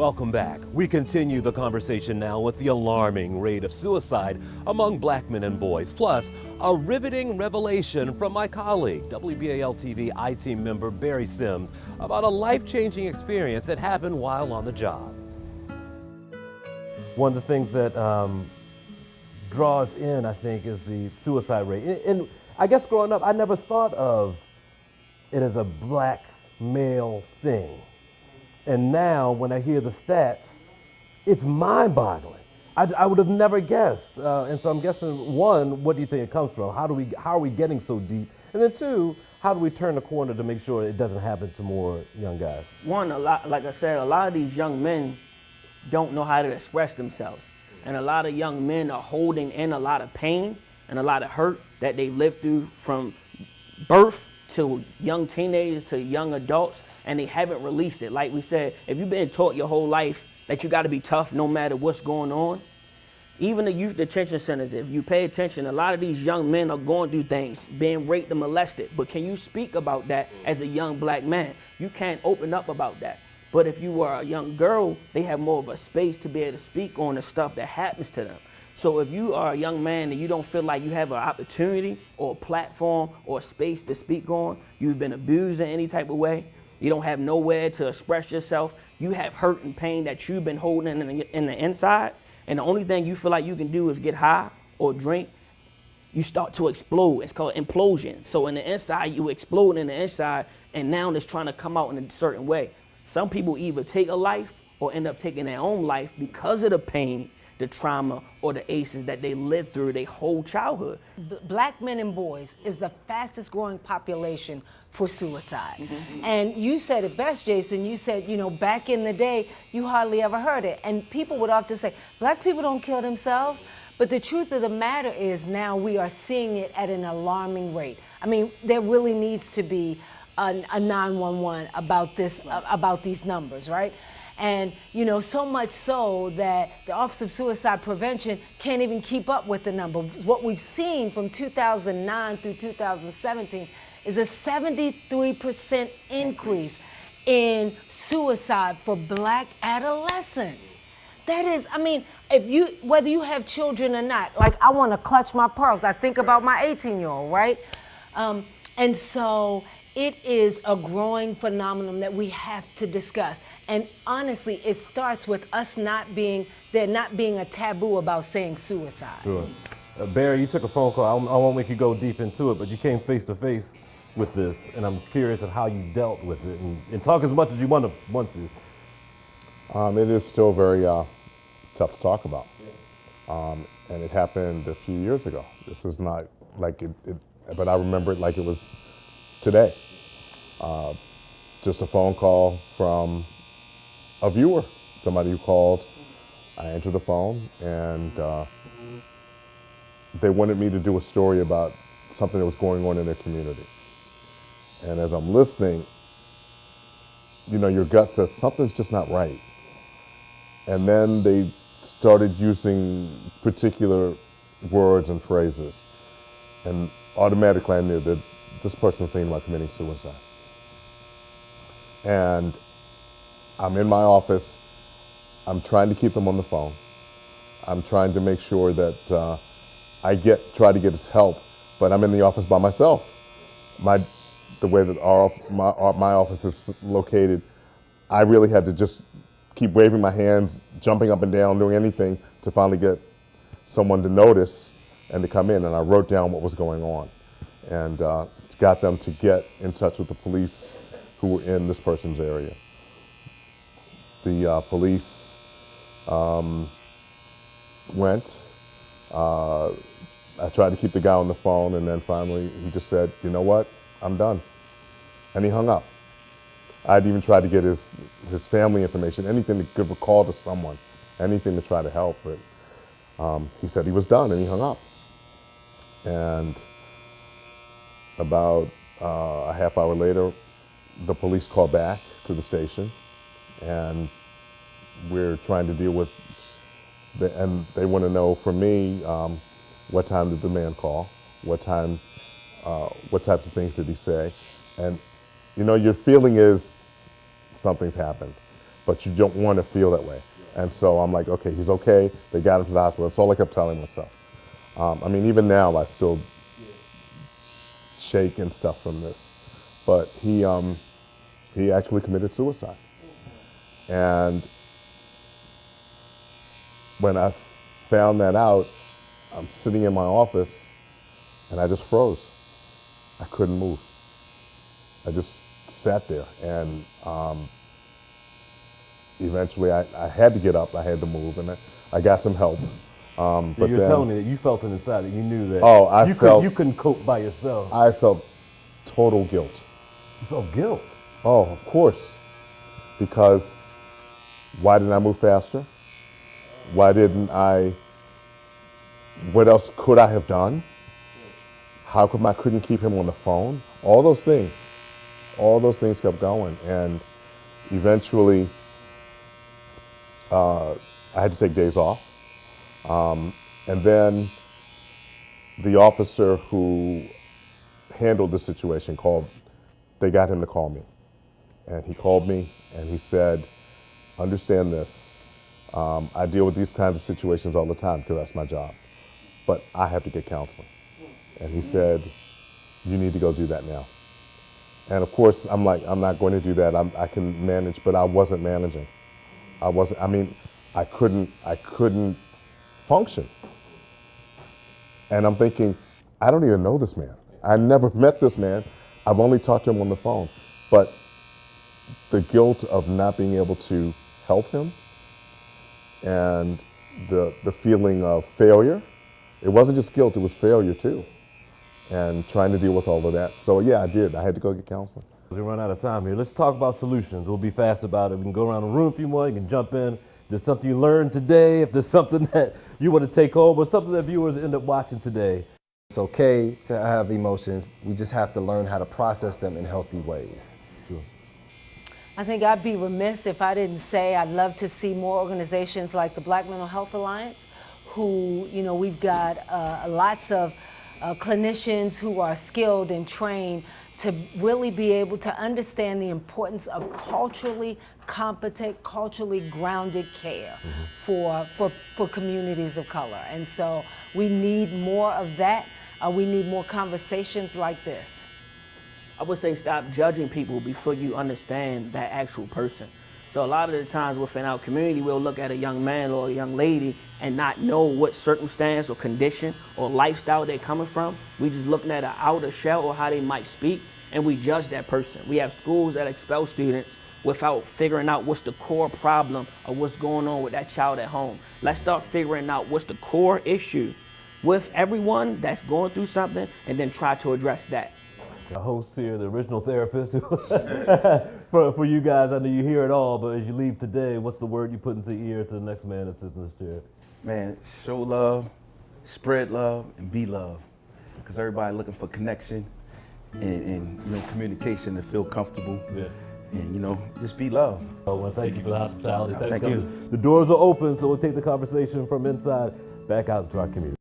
Welcome back. We continue the conversation now with the alarming rate of suicide among black men and boys, plus a riveting revelation from my colleague, WBAL-TV I-Team member Barry Sims, about a life-changing experience that happened while on the job. One of the things that draws in, I think, is the suicide rate. And I guess growing up, I never thought of it as a black male thing. And now, when I hear the stats, it's mind-boggling. I would have never guessed. And so I'm guessing, one, what do you think it comes from? How are we getting so deep? And then two, how do we turn the corner to make sure it doesn't happen to more young guys? One, like I said, a lot of these young men don't know how to express themselves. And a lot of young men are holding in a lot of pain and a lot of hurt that they lived through from birth to young teenagers to young adults, and they haven't released it. Like we said, if you've been taught your whole life that you gotta be tough no matter what's going on, even the youth detention centers, if you pay attention, a lot of these young men are going through things, being raped and molested. But can you speak about that as a young black man? You can't open up about that. But if you are a young girl, they have more of a space to be able to speak on the stuff that happens to them. So if you are a young man and you don't feel like you have an opportunity or a platform or a space to speak on, you've been abused in any type of way, you don't have nowhere to express yourself, you have hurt and pain that you've been holding in the inside, and the only thing you feel like you can do is get high or drink, you start to explode. It's called implosion. So in the inside, you explode in the inside, and now it's trying to come out in a certain way. Some people either take a life or end up taking their own life because of the pain, the trauma, or the ACEs that they lived through their whole childhood. Black men and boys is the fastest growing population for suicide. Mm-hmm. And you said it best, Jason. You said, back in the day, you hardly ever heard it. And people would often say, black people don't kill themselves. But the truth of the matter is now we are seeing it at an alarming rate. I mean, there really needs to be a 911 about this, about these numbers, right? And, so much so that the Office of Suicide Prevention can't even keep up with the number. What we've seen from 2009 through 2017 is a 73% increase in suicide for black adolescents. That is, whether you have children or not, like I want to clutch my pearls. I think about my 18-year-old, right? And so it is a growing phenomenon that we have to discuss. And honestly, it starts with us there not being a taboo about saying suicide. Sure. Barry, you took a phone call. I won't make you go deep into it, but you came face to face with this, and I'm curious of how you dealt with it, and talk as much as you want to. It is still very tough to talk about. And it happened a few years ago. This is not like it, but I remember it like it was today. Just a phone call from a viewer, somebody who called. I answered the phone, and they wanted me to do a story about something that was going on in their community. And as I'm listening, your gut says something's just not right. And then they started using particular words and phrases, and automatically I knew that this person's thinking about committing suicide. And I'm in my office. I'm trying to keep him on the phone. I'm trying to make sure that I try to get his help, but I'm in the office by myself. The way that my office is located, I really had to just keep waving my hands, jumping up and down, doing anything to finally get someone to notice and to come in. And I wrote down what was going on, and got them to get in touch with the police who were in this person's area. The police went. I tried to keep the guy on the phone, and then finally he just said, "You know what? I'm done." And he hung up. I'd even tried to get his family information, anything to give a call to someone, anything to try to help, but he said he was done, and he hung up. And about a half hour later, the police called back to the station, and we're trying to deal with, and they want to know from me, what time did the man call, what types of things did he say, and your feeling is something's happened. but you don't want to feel that way. And so I'm like, okay, he's okay. They got him to the hospital. That's all I kept telling myself. I mean, even now I still shake and stuff from this, but he actually committed suicide. And when I found that out, I'm sitting in my office and I just froze. I couldn't move. I just sat there, and eventually I had to get up, I had to move, and I got some help. But you're then, telling me that you felt it inside, that you knew that Oh, you couldn't cope by yourself. I felt total guilt. You felt guilt. Oh, of course. Because why didn't I move faster? Why didn't I, what else could I have done? How come I couldn't keep him on the phone? All those things kept going. And eventually, I had to take days off. And then the officer who handled the situation they got him to call me. And he called me and he said, understand this. I deal with these kinds of situations all the time because that's my job. But I have to get counseling. And he said, you need to go do that now. And of course, I'm like, I'm not going to do that. I can manage, but I wasn't managing. I couldn't function. And I'm thinking, I don't even know this man. I never met this man. I've only talked to him on the phone. But the guilt of not being able to help him and the feeling of failure, it wasn't just guilt, it was failure too. And trying to deal with all of that. So yeah, I did. I had to go get counseling. We run out of time here. Let's talk about solutions. We'll be fast about it. We can go around the room if you want. You can jump in. If there's something you learned today, if there's something that you want to take home, or something that viewers end up watching today. It's okay to have emotions. We just have to learn how to process them in healthy ways. Sure. I think I'd be remiss if I didn't say I'd love to see more organizations like the Black Mental Health Alliance, who, we've got lots of clinicians who are skilled and trained to really be able to understand the importance of culturally competent, culturally grounded care for communities of color. And so we need more of that. We need more conversations like this. I would say stop judging people before you understand that actual person. So a lot of the times within our community, we'll look at a young man or a young lady and not know what circumstance or condition or lifestyle they're coming from. We just looking at an outer shell or how they might speak, and we judge that person. We have schools that expel students without figuring out what's the core problem or what's going on with that child at home. Let's start figuring out what's the core issue with everyone that's going through something, and then try to address that. The host here, the original therapist. For you guys, I know you hear it all, but as you leave today, what's the word you put into the ear to the next man that sits in this chair? Man, show love, spread love, and be love. Because everybody looking for connection and communication to feel comfortable. Yeah. And just be love. I want to thank you for the hospitality. Thank you. The doors are open, so we'll take the conversation from inside back out into our community.